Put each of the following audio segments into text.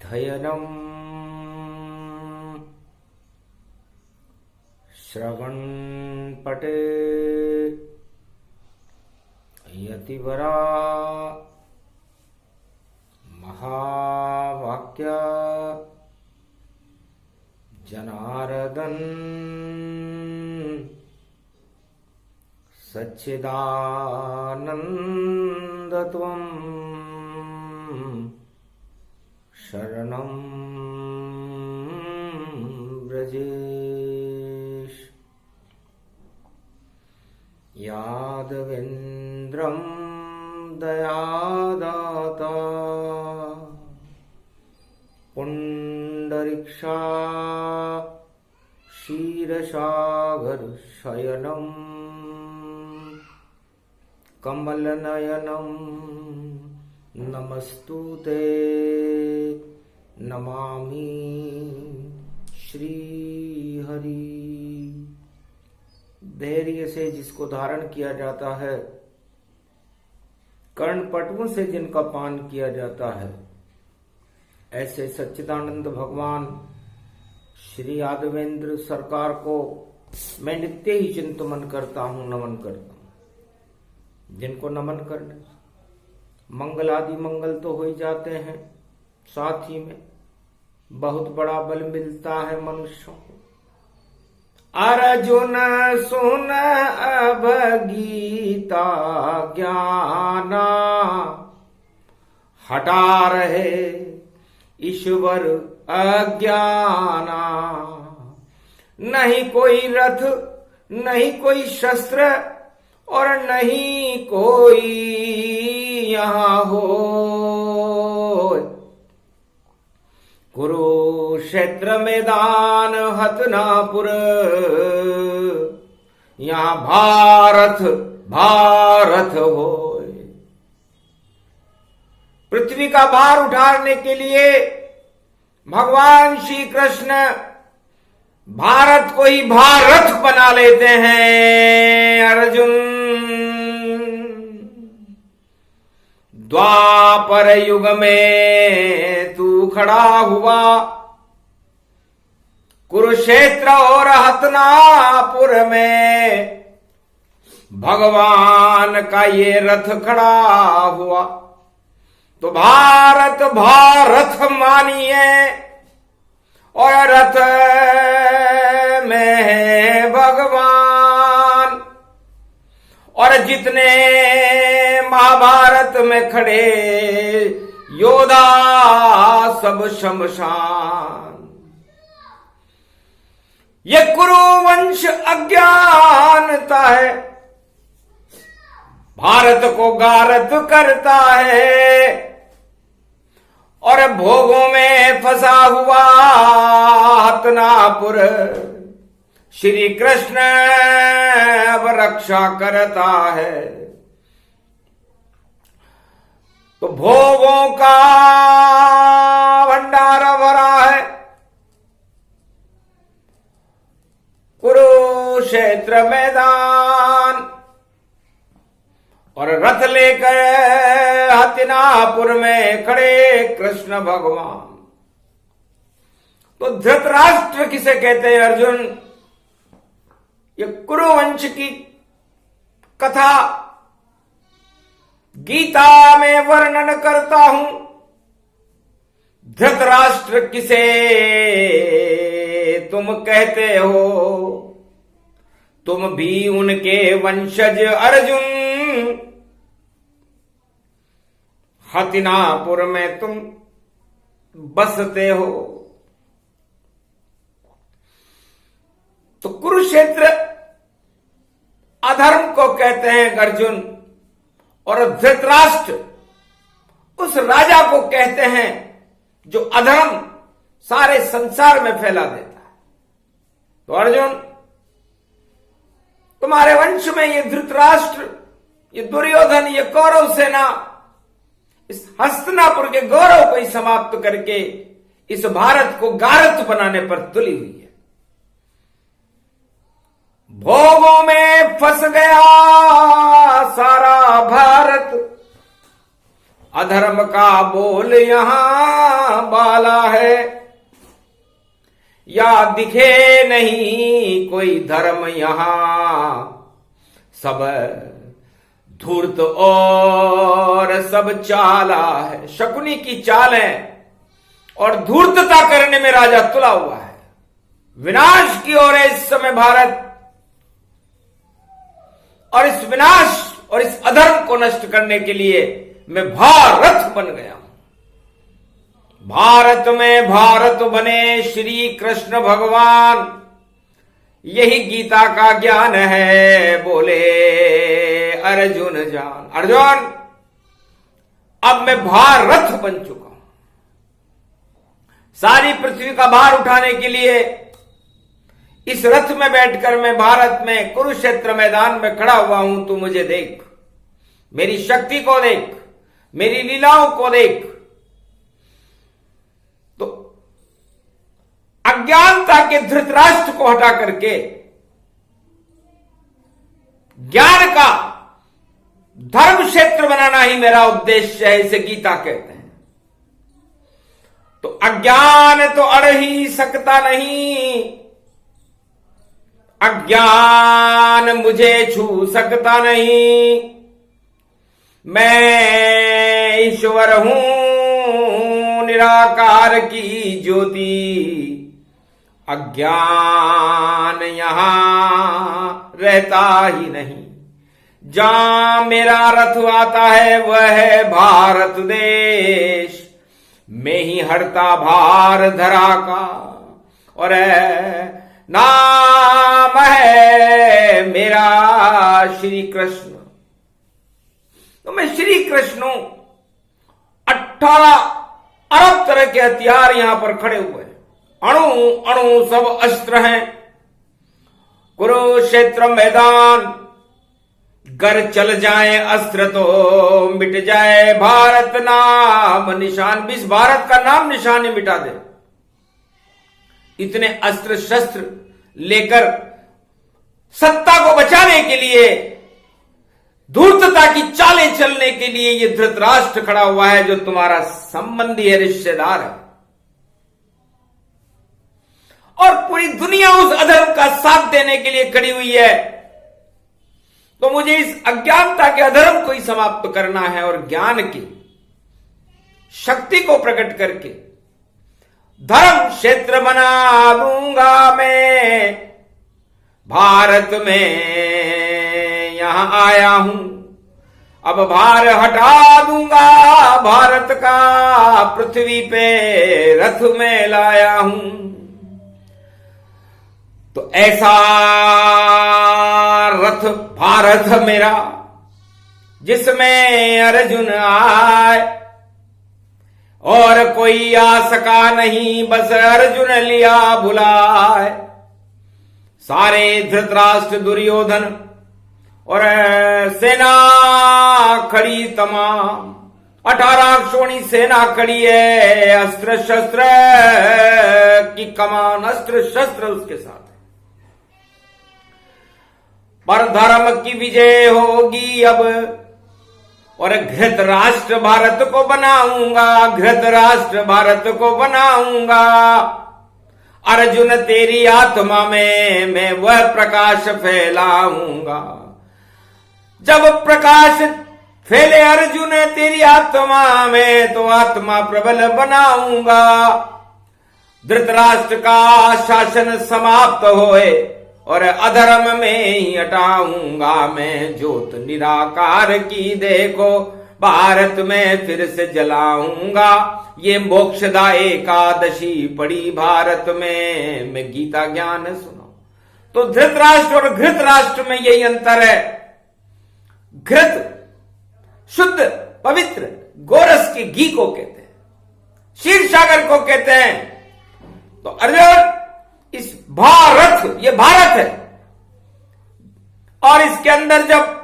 धयनम् श्रवणपटे यतिवरा महावाक्या जनार्दन सच्चिदानंद त्वं शरणं व्रजेश। यादवेन्द्रं दयादाता पुंडरीक्षा क्षीरसागर शयनं कमलनयनं नमस्तुते नमामि श्रीहरि। धैर्य से जिसको धारण किया जाता है, कर्णपटुओं से जिनका पान किया जाता है, ऐसे सच्चिदानंद भगवान श्री यादवेंद्र सरकार को मैं नित्य ही चिंतन करता हूं, नमन करता हूं। जिनको नमन करने मंगल आदि मंगल तो हो ही जाते हैं, साथ ही में बहुत बड़ा बल मिलता है मनुष्यों को। अर्जुन सुन अब गीता ज्ञाना, हटा रहे ईश्वर अज्ञाना। नहीं कोई रथ, नहीं कोई शस्त्र, और नहीं कोई यहाँ हो। कुरुक्षेत्र मैदान हतनापुर, यहाँ भारत भारत हो। पृथ्वी का भार उठाने के लिए भगवान श्री कृष्ण भारत को ही भारत बना लेते हैं। अर्जुन द्वापर युग में तू खड़ा हुआ, कुरुक्षेत्र और हतनापुर में भगवान का ये रथ खड़ा हुआ। तो भारत भारत मानिए, और रथ में है भगवान। और जितने महाभारत में खड़े योद्धा सब शमशान। ये कुरुवंश अज्ञानता है, भारत को गारत करता है। और भोगों में फंसा हुआ हतनापुर श्री कृष्ण अब रक्षा करता है। तो भोगों का भंडार भरा है, कुरुक्षेत्र मैदान। और रथ लेकर हस्तिनापुर में खड़े कृष्ण भगवान। तो धृतराष्ट्र किसे कहते हैं अर्जुन? ये कुरुवंश की कथा गीता में वर्णन करता हूं। धृतराष्ट्र किसे तुम कहते हो? तुम भी उनके वंशज अर्जुन। हस्तिनापुर में तुम बसते हो। तो कुरुक्षेत्र अधर्म को कहते हैं अर्जुन, और धृतराष्ट्र उस राजा को कहते हैं जो अधर्म सारे संसार में फैला देता है। तो अर्जुन, तुम्हारे वंश में ये धृतराष्ट्र, ये दुर्योधन, ये कौरव सेना इस हस्तिनापुर के गौरव को ही समाप्त करके इस भारत को गारत बनाने पर तुली हुई है। भोगों में फंस गया सारा भारत, अधर्म का बोल यहां बाला है, या दिखे नहीं कोई धर्म यहां, सब धूर्त और सब चाला है। शकुनी की चाल है और धूर्तता करने में राजा तुला हुआ है। विनाश की ओर है इस समय भारत, और इस विनाश और इस अधर्म को नष्ट करने के लिए मैं भारत बन गया हूं। भारत में भारत बने श्री कृष्ण भगवान, यही गीता का ज्ञान है, बोले अर्जुन जान। अर्जुन, अब मैं भारत बन चुका हूं। सारी पृथ्वी का भार उठाने के लिए इस रथ में बैठकर मैं भारत में कुरुक्षेत्र मैदान में खड़ा हुआ हूं। तू मुझे देख, मेरी शक्ति को देख, मेरी लीलाओं को देख। तो अज्ञानता के धृतराष्ट्र को हटा करके ज्ञान का धर्म क्षेत्र बनाना ही मेरा उद्देश्य है, इसे गीता कहते हैं। तो अज्ञान तो अड़ ही सकता नहीं, अज्ञान मुझे छू सकता नहीं। मैं ईश्वर हूं निराकार की ज्योति, अज्ञान यहां रहता ही नहीं। जहां मेरा रथ आता है वह है भारत देश, मैं ही हरता भार धरा का, और नाम है मेरा श्री कृष्ण। तो मैं श्री कृष्ण हूं। 18 अरब तरह के हथियार यहां पर खड़े हुए हैं, अणु अणु सब अस्त्र हैं। कुरुक्षेत्र मैदान, गर चल जाए अस्त्र तो मिट जाए भारत नाम निशान। इस भारत का नाम निशान ही मिटा दे। इतने अस्त्र शस्त्र लेकर सत्ता को बचाने के लिए, धूर्तता की चालें चलने के लिए ये धृतराष्ट्र खड़ा हुआ है, जो तुम्हारा संबंधी है, रिश्तेदार है। और पूरी दुनिया उस अधर्म का साथ देने के लिए खड़ी हुई है। तो मुझे इस अज्ञानता के अधर्म को ही समाप्त करना है और ज्ञान की शक्ति को प्रकट करके धर्म क्षेत्र बना दूंगा मैं। भारत में यहां आया हूं, अब भार हटा दूंगा भारत का, पृथ्वी पे रथ में लाया हूं। तो ऐसा रथ भारत मेरा, जिसमें अर्जुन आए और कोई आ सका नहीं, बस अर्जुन लिया बुलाए। सारे धृतराष्ट्र दुर्योधन और सेना खड़ी तमाम, 18 अक्षोणी सेना खड़ी है, अस्त्र शस्त्र की कमान, अस्त्र शस्त्र उसके साथ है। पर धर्म की विजय होगी अब, और घृत राष्ट्र भारत को बनाऊंगा, घृत राष्ट्र भारत को बनाऊंगा। अर्जुन तेरी आत्मा में मैं वह प्रकाश फैलाऊंगा। जब प्रकाश फैले अर्जुन तेरी आत्मा में, तो आत्मा प्रबल बनाऊंगा। धृतराष्ट्र का शासन समाप्त होए और अधर्म में ही हटाऊंगा मैं ज्योत निराकार की, देखो भारत में फिर से जलाऊंगा। ये मोक्षदा एकादशी पड़ी भारत में, मैं गीता ज्ञान सुनो। तो धृतराष्ट्र और घृत राष्ट्र में यही अंतर है। घृत शुद्ध पवित्र गोरस के घी को कहते हैं, क्षीर सागर को कहते हैं। तो अर्जुन, इस भारत, ये भारत है, और इसके अंदर जब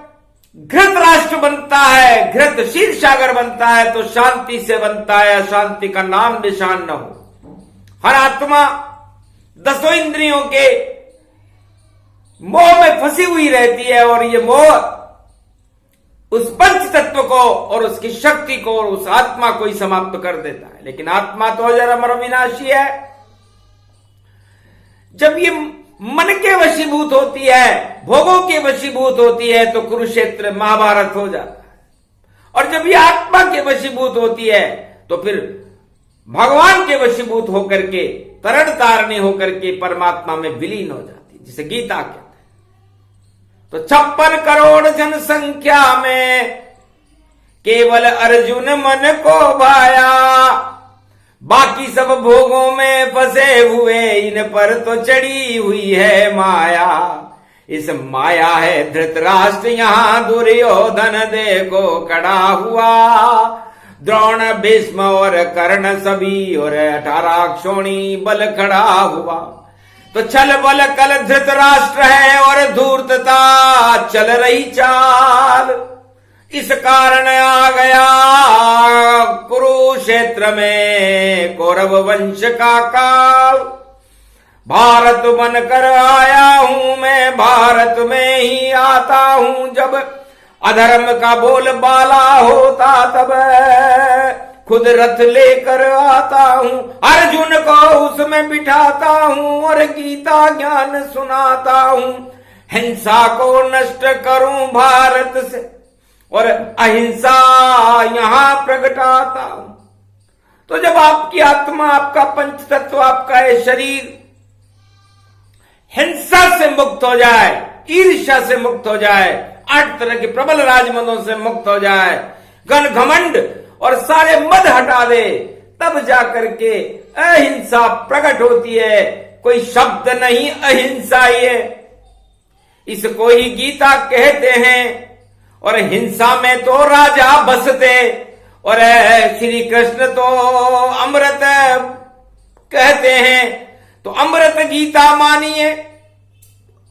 घृत राष्ट्र बनता है, घृत क्षीर सागर बनता है, तो शांति से बनता है, अशांति का नाम निशान न हो। हर आत्मा 10 इंद्रियों के मोह में फंसी हुई रहती है, और ये मोह उस पंच तत्व को और उसकी शक्ति को और उस आत्मा को ही समाप्त कर देता है। लेकिन आत्मा तो अजर अमर विनाशी है। जब ये मन के वशीभूत होती है, भोगों के वशीभूत होती है, तो कुरुक्षेत्र महाभारत हो जाता है। और जब ये आत्मा के वशीभूत होती है तो फिर भगवान के वशीभूत होकर के, तरण तारणी होकर के परमात्मा में विलीन हो जाती है, जिसे गीता कहते हैं। तो 56 करोड़ जनसंख्या में केवल अर्जुन मन को भाया, बाकी सब भोगों में फंसे हुए इन पर तो चढ़ी हुई है माया। इस माया है धृतराष्ट्र, यहां दुर्योधन देखो खड़ा हुआ। द्रोण भीष्म और कर्ण सभी और 18 क्षोणी बल खड़ा हुआ। तो छल बल कल धृतराष्ट्र है और धूर्तता चल रही चाल। इस कारण आ गया कुरुक्षेत्र में कौरव वंश का काल। भारत बनकर आया हूं मैं, भारत में ही आता हूं। जब अधर्म का बोलबाला होता तब खुद रथ लेकर आता हूं। अर्जुन को उसमें बिठाता हूं और गीता ज्ञान सुनाता हूं। हिंसा को नष्ट करूं भारत से और अहिंसा यहां प्रगटाता हूं। तो जब आपकी आत्मा, आपका पंच तत्व, आपका ये शरीर हिंसा से मुक्त हो जाए, ईर्ष्या से मुक्त हो जाए, 8 तरह के प्रबल राजमदों से मुक्त हो जाए, गण घमंड और सारे मद हटा दे, तब जाकर के अहिंसा प्रकट होती है। कोई शब्द नहीं, अहिंसा ही है। इसको ही गीता कहते हैं। और हिंसा में तो राजा बसते और श्री कृष्ण तो अमृत कहते हैं। तो अमृत गीता मानिए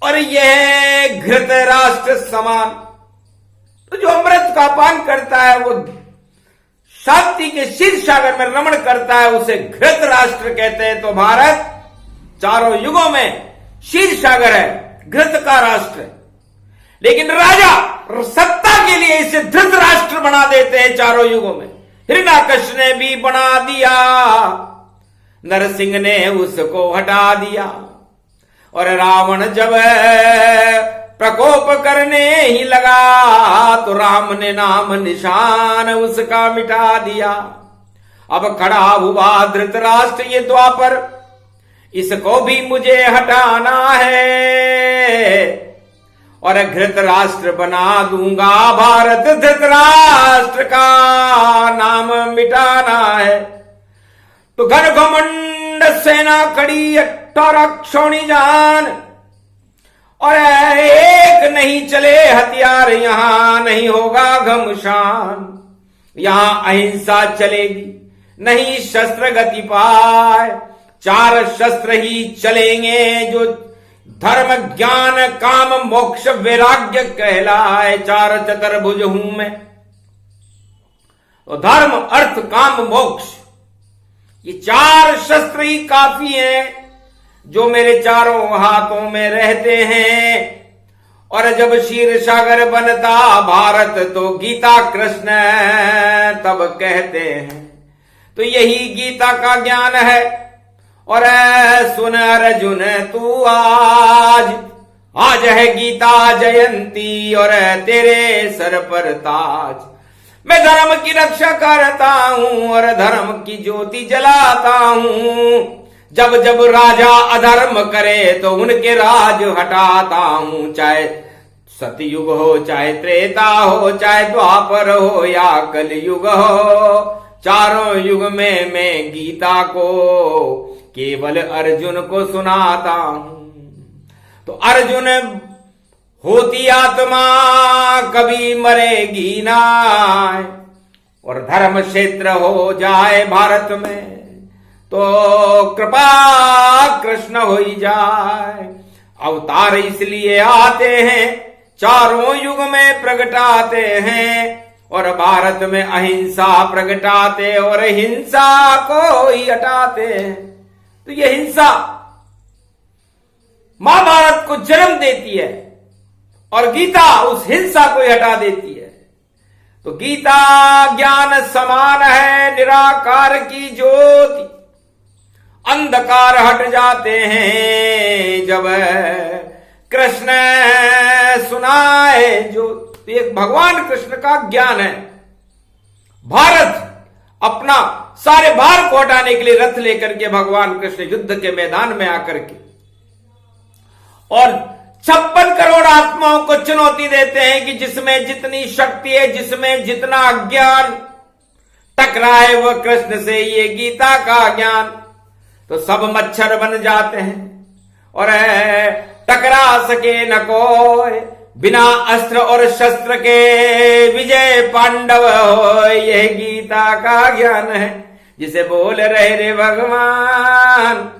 और यह घृत राष्ट्र समान। तो जो अमृत का पान करता है वो शांति के क्षीर सागर में रमण करता है, उसे घृत राष्ट्र कहते हैं। तो भारत चारों युगों में क्षीर सागर है, घृत का राष्ट्र है। लेकिन राजा सत्ता के लिए इसे धृत राष्ट्र बना देते हैं चारों युगों में। हिरण्याकश्यप ने भी बना दिया, नरसिंह ने उसको हटा दिया। और रावण जब प्रकोप करने ही लगा तो राम ने नाम निशान उसका मिटा दिया। अब खड़ा हुआ धृतराष्ट्र ये द्वापर, इसको भी मुझे हटाना है और धृतराष्ट्र बना दूंगा भारत। धृतराष्ट्र का नाम मिटाना है। तो घन घमंड सेना खड़ी 18 क्षोणी जान और एक नहीं चले हथियार, यहां नहीं होगा घमशान। यहां अहिंसा चलेगी, नहीं शस्त्र गति पाए। 4 शस्त्र ही चलेंगे जो धर्म ज्ञान काम मोक्ष वैराग्य कहलाए। 4 चतुर्भुज हूं मैं। तो धर्म अर्थ काम मोक्ष, ये 4 शस्त्र ही काफी हैं जो मेरे चारों हाथों में रहते हैं। और जब क्षीर सागर बनता भारत तो गीता कृष्ण तब कहते हैं। तो यही गीता का ज्ञान है। और सुन अर्जुन तू आज है गीता जयंती और तेरे सर पर ताज। मैं धर्म की रक्षा करता हूं और धर्म की ज्योति जलाता हूं। जब जब राजा अधर्म करे तो उनके राज हटाता हूं। चाहे सतयुग हो, चाहे त्रेता हो, चाहे द्वापर हो या कलयुग हो, चारों युग में मैं गीता को केवल अर्जुन को सुनाता हूं। तो अर्जुन होती आत्मा कभी मरेगी ना और धर्म क्षेत्र हो जाए भारत में तो कृपा कृष्ण हो ही जाए। अवतार इसलिए आते हैं, चारों युग में प्रगटाते हैं और भारत में अहिंसा प्रगटाते और हिंसा को ही हटाते हैं। तो यह हिंसा महाभारत को जन्म देती है और गीता उस हिंसा को हटा देती है। तो गीता ज्ञान समान है निराकार की ज्योति, अंधकार हट जाते हैं जब कृष्ण सुनाए जो। एक भगवान कृष्ण का ज्ञान है। भारत अपना सारे भार को हटाने के लिए रथ लेकर के भगवान कृष्ण युद्ध के मैदान में आकर के और 56 करोड़ आत्माओं को चुनौती देते हैं कि जिसमें जितनी शक्ति है, जिसमें जितना ज्ञान टकराए वह कृष्ण से, ये गीता का ज्ञान। तो सब मच्छर बन जाते हैं और टकरा सके न कोई, बिना अस्त्र और शस्त्र के विजय पांडव हो, यह गीता का ज्ञान है जिसे बोल रहे रे भगवान।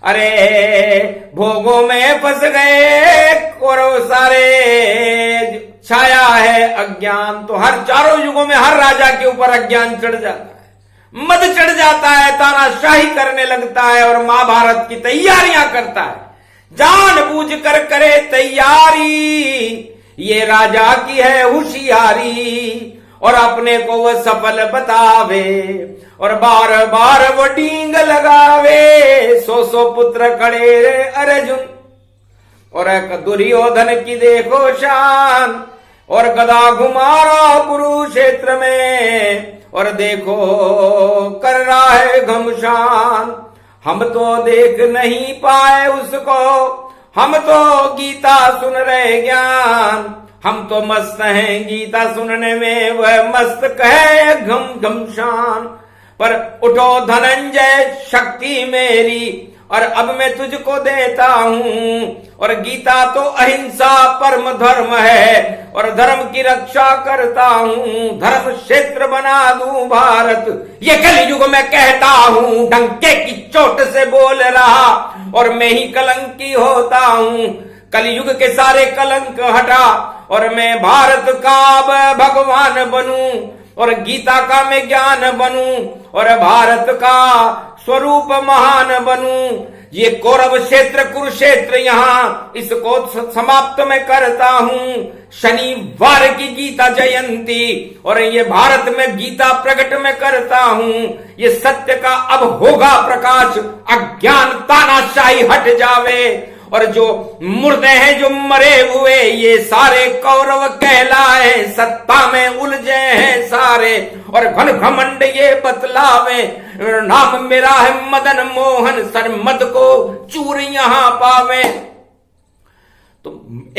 अरे भोगों में फंस गए कौरव सारे, छाया है अज्ञान। तो हर चारों युगों में हर राजा के ऊपर अज्ञान चढ़ जाता है, मद चढ़ जाता है, तानाशाही करने लगता है और महाभारत की तैयारियां करता है, जानबूझ कर करे तैयारी। ये राजा की है होशियारी और अपने को वह सफल बतावे और बार बार वो डींग लगावे। 100 पुत्र खड़े रे अर्जुन और दुर्योधन की देखो शान, और गदा घुमारा कुरुक्षेत्र में और देखो कर रहा है घमशान। हम तो देख नहीं पाए उसको, हम तो गीता सुन रहे ज्ञान। हम तो मस्त हैं गीता सुनने में, वह मस्त कहे घम घमशान। पर उठो धनंजय शक्ति मेरी और अब मैं तुझको देता हूं, और गीता तो अहिंसा परम धर्म है और धर्म की रक्षा करता हूं। धर्म क्षेत्र बना दूं भारत, ये कलयुग में कहता हूं। डंके की चोट से बोल रहा और मैं ही कलंकी होता हूं। कलयुग के सारे कलंक हटा और मैं भारत का भगवान बनूं और गीता का मैं ज्ञान बनूं और भारत का स्वरूप महान बनूं। ये कौरव क्षेत्र कुरुक्षेत्र यहाँ इसको समाप्त मैं करता हूं। शनिवार की गीता जयंती और ये भारत में गीता प्रकट में करता हूं। ये सत्य का अब होगा प्रकाश, अज्ञान तानाशाही हट जावे और जो मुर्दे हैं जो मरे हुए ये सारे कौरव कहलाए, सत्ता में उलझे हैं सारे और घन घमंड ये बतलावे। नाम मेरा है मदन मोहन, सर मद को चूर यहां पावे। तो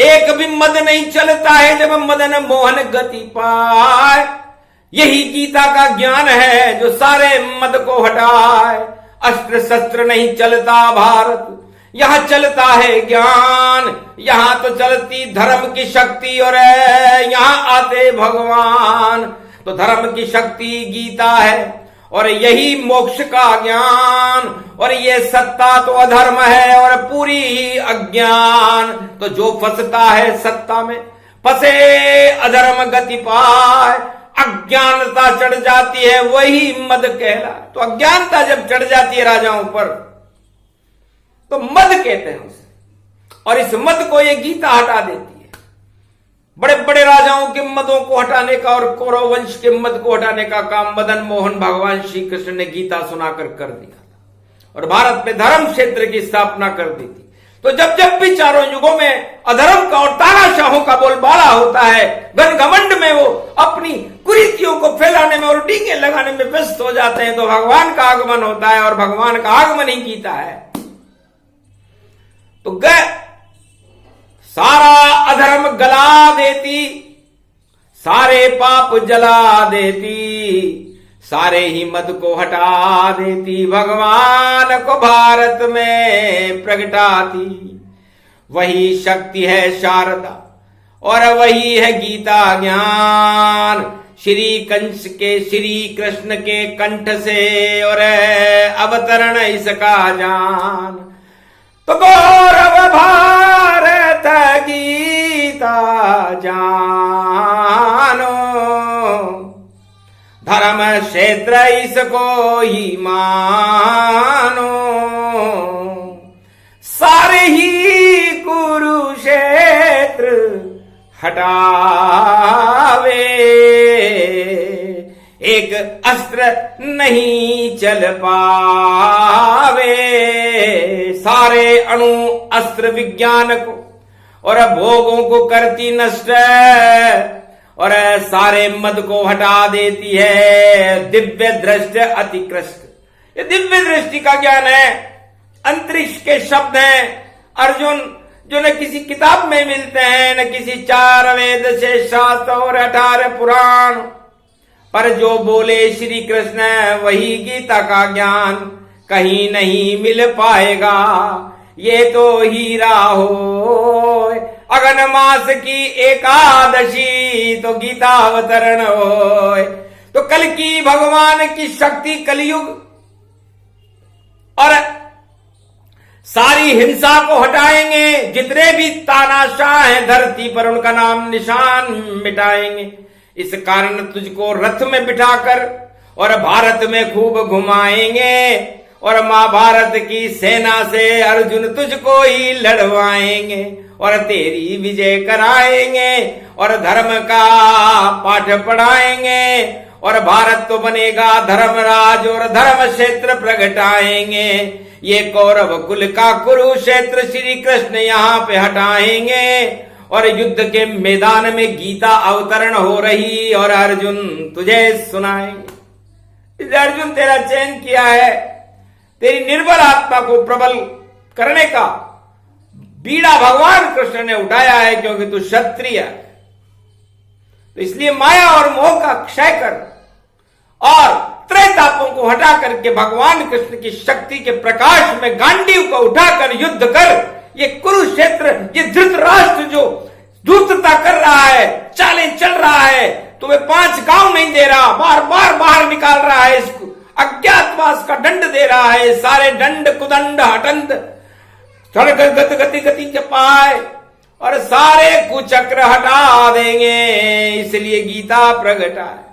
एक भी मद नहीं चलता है जब मदन मोहन गति पाए। यही गीता का ज्ञान है जो सारे मद को हटाए। अस्त्र शस्त्र नहीं चलता भारत, यहां चलता है ज्ञान। यहां तो चलती धर्म की शक्ति और यहां आते भगवान। तो धर्म की शक्ति गीता है और यही मोक्ष का ज्ञान, और ये सत्ता तो अधर्म है और पूरी ही अज्ञान। तो जो फंसता है सत्ता में फंसे, अधर्म गति पाए। अज्ञानता चढ़ जाती है वही मद कहला। तो अज्ञानता जब चढ़ जाती है राजाओं पर तो मद कहते हैं उसे, और इस मद को ये गीता हटा देती है। बड़े बड़े राजाओं के मदों को हटाने का और कौरव वंश के मद को हटाने का काम मदन मोहन भगवान श्री कृष्ण ने गीता सुनाकर कर दिया था और भारत में धर्म क्षेत्र की स्थापना कर दी थी। तो जब जब भी चारों युगों में अधर्म का और तानाशाहों का बोलबाला होता है, घन घमंड में वो अपनी कुरीतियों को फैलाने में और डींगे लगाने में व्यस्त हो जाते हैं, तो भगवान का आगमन होता है और भगवान का आगमन ही गीता है। तो सारा अधर्म गला देती, सारे पाप जला देती, सारे ही मद को हटा देती, भगवान को भारत में प्रगटाती। वही शक्ति है शारदा और वही है गीता ज्ञान। श्री कंस के श्री कृष्ण के कंठ से और अवतरण इसका जान। तो गौरव भारत गीता जानो, धर्म क्षेत्र इसको ही मानो। सारे ही कुरुक्षेत्र हटावे एक अस्त्र नहीं चल पावे। सारे अणु अस्त्र विज्ञान को और भोगों को करती नष्ट और सारे मद को हटा देती है। दिव्य दृष्टि अतिकृष्ट, ये दिव्य दृष्टि का ज्ञान है, अंतरिक्ष के शब्द हैं अर्जुन, जो न किसी किताब में मिलते हैं, न किसी 4 वेद से शास्त्र और 18 पुराण, पर जो बोले श्री कृष्ण वही गीता का ज्ञान कहीं नहीं मिल पाएगा। ये तो हीरा हो अगन मास की एकादशी, तो गीता अवतरण हो। तो कल की भगवान की शक्ति कलयुग और सारी हिंसा को हटाएंगे। जितने भी तानाशाह हैं धरती पर उनका नाम निशान मिटाएंगे। इस कारण तुझको रथ में बिठाकर और भारत में खूब घुमाएंगे और महाभारत की सेना से अर्जुन तुझको ही लड़वाएंगे और तेरी विजय कराएंगे और धर्म का पाठ पढ़ाएंगे और भारत तो बनेगा धर्मराज और धर्म क्षेत्र प्रगटाएंगे। ये कौरव कुल का कुरुक्षेत्र श्री कृष्ण यहाँ पे हटाएंगे और युद्ध के मैदान में गीता अवतरण हो रही और अर्जुन तुझे सुनाएंगे। अर्जुन तेरा चयन किया है, तेरी निर्बल आत्मा को प्रबल करने का बीड़ा भगवान कृष्ण ने उठाया है, क्योंकि तू क्षत्रिय है। तो इसलिए माया और मोह का क्षय कर और त्रैतापों को हटा करके भगवान कृष्ण की शक्ति के प्रकाश में गांडीव को उठाकर युद्ध कर। ये कुरुक्षेत्र, ये धृतराष्ट्र जो धूर्तता कर रहा है, चालें चल रहा है, तुम्हें 5 गांव नहीं दे रहा, बार बार बाहर निकाल रहा है, इसको अज्ञातवास का दंड दे रहा है। सारे दंड कुदंड हटंद गति गति जपाए और सारे कुचक्र हटा देंगे। इसलिए गीता प्रगटा है।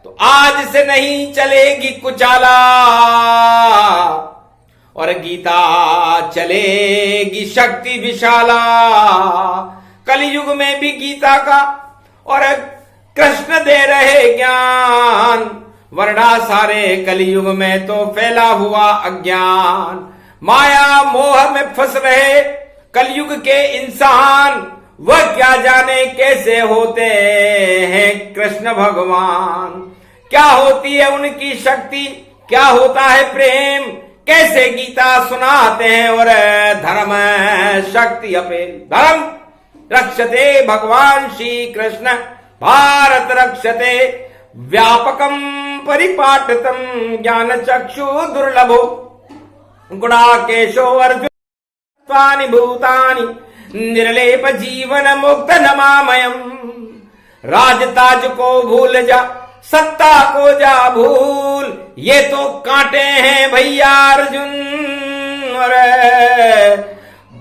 तो आज से नहीं चलेगी कुचाला और गीता चलेगी शक्ति विशाला। कलयुग में भी गीता का और कृष्ण दे रहे ज्ञान, वरना सारे कलयुग में तो फैला हुआ अज्ञान। माया मोह में फंस रहे कलयुग के इंसान, वह क्या जाने कैसे होते हैं कृष्ण भगवान। क्या होती है उनकी शक्ति, क्या होता है प्रेम, कैसे गीता सुनाते हैं और धर्म शक्ति अपेल। धर्म रक्षते भगवान श्री कृष्ण, भारत रक्षते व्यापकम परिपाठितम ज्ञान चक्षु दुर्लभो गुणाकेशो अर्जुन भूतानि निर्लेप जीवन मुक्त नमामयम। राजताज को भूल जा, सत्ता को जा भूल, ये तो कांटे हैं भैया अर्जुन और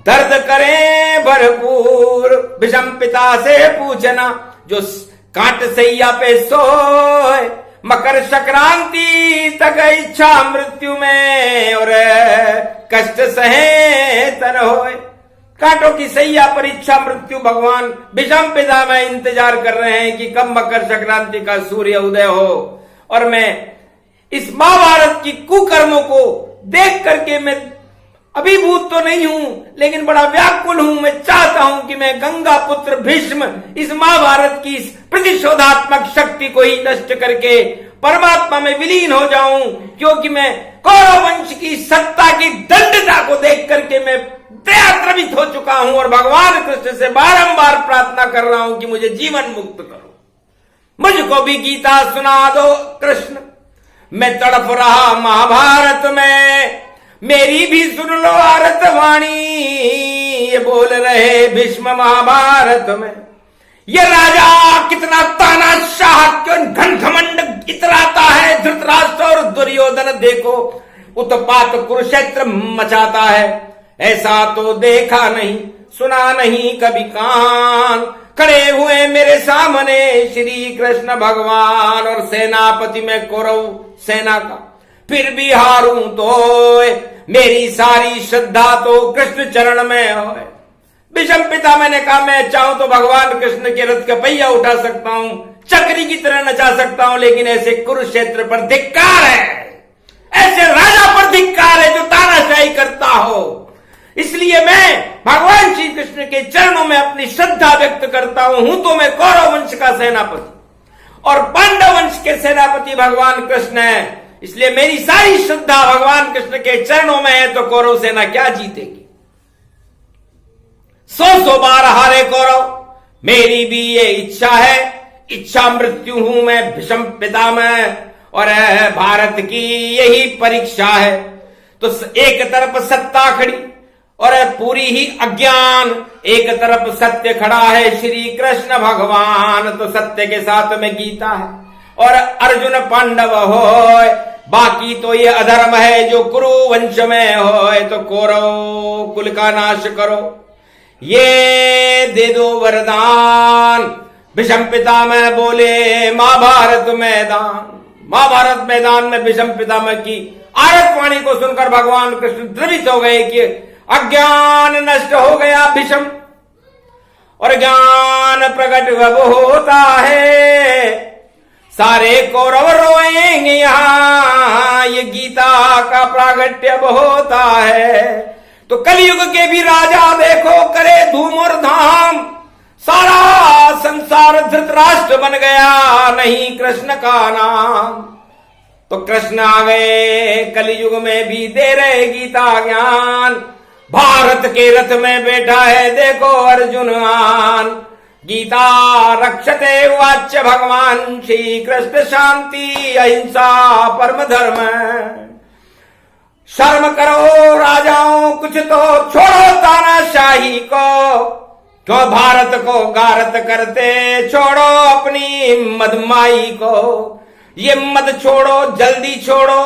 दर्द करें भरपूर। विषम पिता से पूछना जो कांट सैया पे सोए, मकर संक्रांति तक इच्छा मृत्यु में और कष्ट सहे तन होए। कांटों की सैया पर इच्छा मृत्यु भगवान विषम पिता में इंतजार कर रहे हैं कि कब मकर संक्रांति का सूर्य उदय हो। और मैं इस महाभारत की कुकर्मों को देख करके मैं अभिभूत तो नहीं हूं, लेकिन बड़ा व्याकुल हूं। मैं चाहता हूं कि मैं गंगा पुत्र भीष्म इस महाभारत की इस प्रतिशोधात्मक शक्ति को ही नष्ट करके परमात्मा में विलीन हो जाऊं, क्योंकि मैं कौरव वंश की सत्ता की दंडता को देख करके मैं दयाद्रवित हो चुका हूं और भगवान कृष्ण से बारंबार प्रार्थना कर रहा हूं कि मुझे जीवन मुक्त करो, मुझको भी गीता सुना दो कृष्ण। मैं तड़प रहा महाभारत में, मेरी भी सुन लो आरत वाणी। ये बोल रहे भीष्म महाभारत में, ये राजा कितना तानाशाह, क्यों घन घमंड इतराता है। धृतराष्ट्र और दुर्योधन देखो उत्पात कुरुक्षेत्र मचाता है, ऐसा तो देखा नहीं सुना नहीं कभी कान। खड़े हुए मेरे सामने श्री कृष्ण भगवान और सेनापति में कौरव सेना का, फिर भी हारूं तो मेरी सारी श्रद्धा तो कृष्ण चरण में हो। विषम पिता मैंने कहा मैं चाहूं तो भगवान कृष्ण के रथ का पहिया उठा सकता हूं, चक्री की तरह नचा सकता हूं, लेकिन ऐसे कुरुक्षेत्र पर धिक्कार है, ऐसे राजा पर धिक्कार है जो तानाशाही करता हो। इसलिए मैं भगवान श्री कृष्ण के चरणों में अपनी श्रद्धा व्यक्त करता हूं तो मैं कौरव वंश का सेनापति और पांडव वंश के सेनापति भगवान कृष्ण है। इसलिए मेरी सारी श्रद्धा भगवान कृष्ण के चरणों में है, तो कौरव सेना क्या जीतेगी? 100 बार हारे कौरव, मेरी भी ये इच्छा है, इच्छा मृत्यु हूं मैं भीष्म पितामह, और भारत की यही परीक्षा है। तो एक तरफ सत्ता खड़ी और पूरी ही अज्ञान, एक तरफ सत्य खड़ा है श्री कृष्ण भगवान, तो सत्य के साथ में गीता है और अर्जुन पांडव होय, बाकी तो ये अधर्म है जो कुरु वंश में होय, तो कौरव कुल का नाश करो, ये दे दो वरदान। भीष्म पितामह बोले महाभारत मैदान, महाभारत मैदान में भीष्म पितामह की आरतवाणी को सुनकर भगवान कृष्ण द्रवित हो गए कि अज्ञान नष्ट हो गया भीष्म, और ज्ञान प्रकट अब होता है, सारे कौरव रोएंगे यहां, ये गीता का प्रागट्य अब होता है। तो कलयुग के भी राजा देखो करे धूम और धाम, सारा संसार धृतराष्ट्र बन गया, नहीं कृष्ण का नाम। तो कृष्ण आ गए कलयुग में भी दे रहे गीता ज्ञान, भारत के रथ में बैठा है देखो अर्जुन आन, गीता रक्षते वाच्य भगवान श्री कृष्ण, शांति अहिंसा परम धर्म। शर्म करो राजाओं कुछ तो छोड़ो तानाशाही को, क्यों भारत को गारत करते, छोड़ो अपनी मदमाई को, ये मद छोड़ो जल्दी छोड़ो,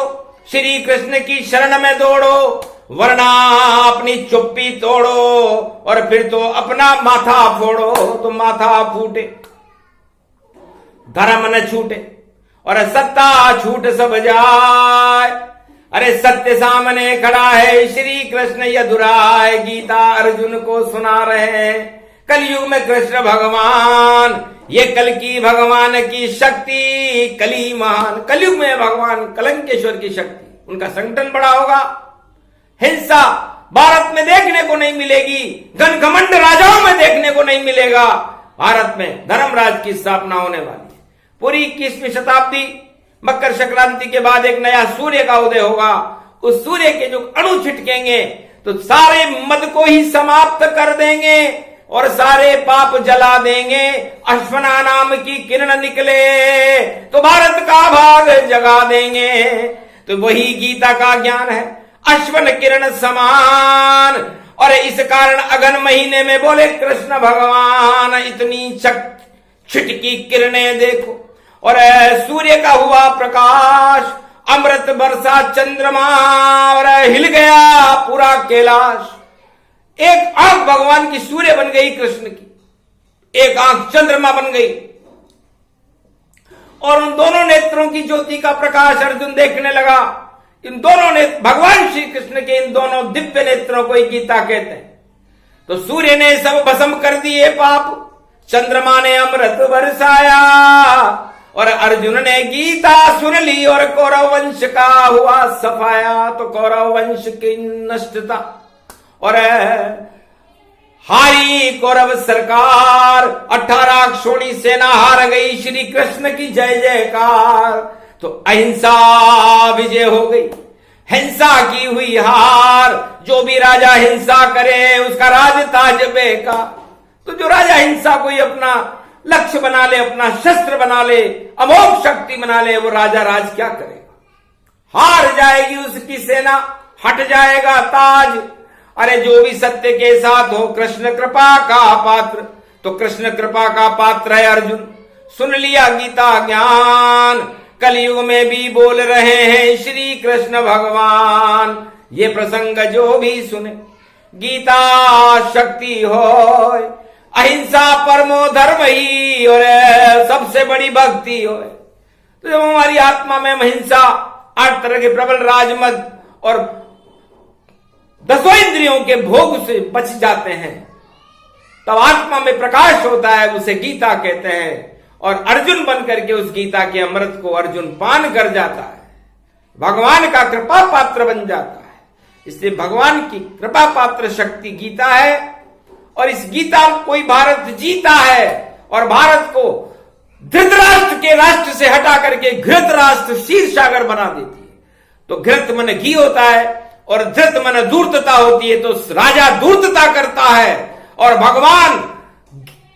श्री कृष्ण की शरण में दौड़ो, वरना अपनी चुप्पी तोड़ो और फिर तो अपना माथा फोड़ो, तो माथा फूटे धर्म न छूटे और सत्ता छूट सब जाए। अरे सत्य सामने खड़ा है श्री कृष्ण यदुराय, गीता अर्जुन को सुना रहे कलयुग में कृष्ण भगवान, ये कल की भगवान की शक्ति कली महान। कलयुग में भगवान कलंकेश्वर की शक्ति, उनका संगठन बड़ा होगा, हिंसा भारत में देखने को नहीं मिलेगी, घनघमंड राजाओं में देखने को नहीं मिलेगा। भारत में धर्मराज की स्थापना होने वाली है। पूरी 21वीं शताब्दी मकर संक्रांति के बाद एक नया सूर्य का उदय होगा, उस सूर्य के जो अणु छिटकेंगे तो सारे मद को ही समाप्त कर देंगे और सारे पाप जला देंगे। अश्वना नाम की किरण निकले तो भारत का भाग जगा देंगे, तो वही गीता का ज्ञान है, अश्वन किरण समान। और इस कारण अगन महीने में बोले कृष्ण भगवान, इतनी छिटकी किरणें देखो, और सूर्य का हुआ प्रकाश, अमृत बरसा चंद्रमा और हिल गया पूरा कैलाश। एक आंख भगवान की सूर्य बन गई कृष्ण की, एक आंख चंद्रमा बन गई, और उन दोनों नेत्रों की ज्योति का प्रकाश अर्जुन देखने लगा। इन दोनों ने भगवान श्री कृष्ण के इन दोनों दिव्य नेत्रों को गीता कहते हैं। तो सूर्य ने सब भस्म कर दिए पाप, चंद्रमा ने अमृत बरसाया, और अर्जुन ने गीता सुन ली और कौरव वंश का हुआ सफाया। तो कौरव वंश की नष्टता और हारी कौरव सरकार, 18 अक्षोणी सेना हार गई, श्री कृष्ण की जय जयकार। तो अहिंसा विजय हो गई, हिंसा की हुई हार। जो भी राजा हिंसा करे उसका राज ताज बेकार। तो जो राजा हिंसा को ही अपना लक्ष्य बना ले, अपना शस्त्र बना ले, अमोघ शक्ति बना ले, वो राजा राज क्या करेगा? हार जाएगी उसकी सेना, हट जाएगा ताज। अरे जो भी सत्य के साथ हो कृष्ण कृपा का पात्र, तो कृष्ण कृपा का पात्र है अर्जुन। सुन लिया गीता ज्ञान, कलयुग में भी बोल रहे हैं श्री कृष्ण भगवान। ये प्रसंग जो भी सुने गीता शक्ति होय, अहिंसा परमो धर्म ही और सबसे बड़ी भक्ति होय। तो जब हमारी आत्मा में हिंसा, 8 तरह के प्रबल राजमद और 10 इंद्रियों के भोग से बच जाते हैं, तब आत्मा में प्रकाश होता है, उसे गीता कहते हैं। और अर्जुन बन करके उस गीता के अमृत को अर्जुन पान कर जाता है, भगवान का कृपा पात्र बन जाता है। इसलिए भगवान की कृपा पात्र शक्ति गीता है, और इस गीता को ही भारत जीता है और भारत को धृतराष्ट्र के राष्ट्र से हटा करके घृत राष्ट्र क्षीर सागर बना देती है। तो घृत मन घी होता है और धृत मन धूर्तता होती है, तो राजा धूर्तता करता है और भगवान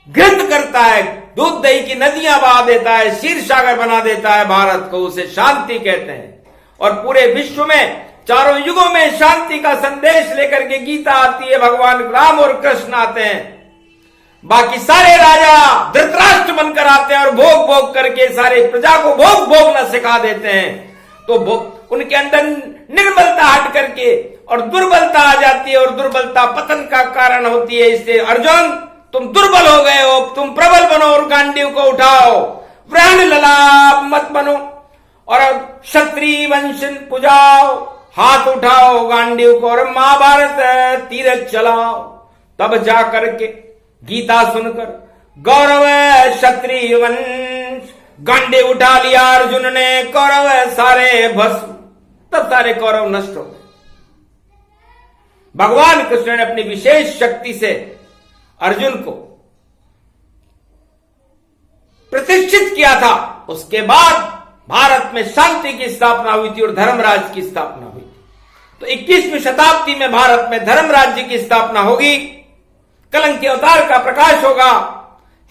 घृत करता है, दूध दही की नदियां बहा देता है, क्षीर सागर बना देता है भारत को, उसे शांति कहते हैं। और पूरे विश्व में चारों युगों में शांति का संदेश लेकर के गीता आती है, भगवान राम और कृष्ण आते हैं, बाकी सारे राजा धृतराष्ट्र बनकर आते हैं और भोग भोग करके सारे प्रजा को भोग भोगना सिखा देते हैं। तो उनके अंदर निर्बलता हट करके और दुर्बलता आ जाती है, और दुर्बलता पतन का कारण होती है। इसलिए अर्जुन तुम दुर्बल हो गए हो, तुम प्रबल बनो और गांडीव को उठाओ, प्राण ललाप मत बनो और क्षत्रिय वंश पुजाओ, हाथ उठाओ गांडीव को और महाभारत तीरथ चलाओ। तब जा करके गीता सुनकर गौरव क्षत्रिय वंश, गांडीव उठा लिया अर्जुन ने, कौरव सारे भस्म, तब सारे कौरव नष्ट हो गए। भगवान कृष्ण ने अपनी विशेष शक्ति से अर्जुन को प्रतिष्ठित किया था। उसके बाद भारत में शांति की स्थापना हुई थी और धर्मराज की स्थापना हुई थी। तो 21वीं शताब्दी में भारत में धर्म राज्य की स्थापना होगी, कलंकी अवतार का प्रकाश होगा,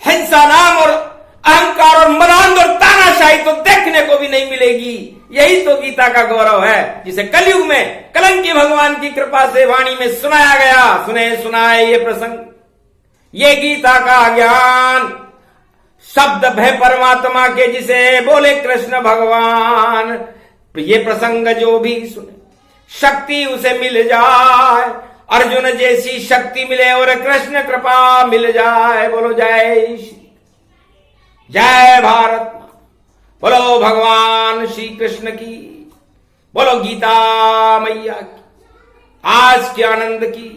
हिंसा नाम और अहंकार और मदान्ध और तानाशाही तो देखने को भी नहीं मिलेगी। यही तो गीता का गौरव है, जिसे कलयुग में कलंकी भगवान की कृपा से वाणी में सुनाया गया। सुने सुनाए ये प्रसंग, ये गीता का ज्ञान, शब्द भय परमात्मा के जिसे बोले कृष्ण भगवान। ये प्रसंग जो भी सुने शक्ति उसे मिल जाए, अर्जुन जैसी शक्ति मिले और कृष्ण कृपा मिल जाए। बोलो जय श्री, जय भारत, बोलो भगवान श्री कृष्ण की, बोलो गीता मैया की, आज के आनंद की।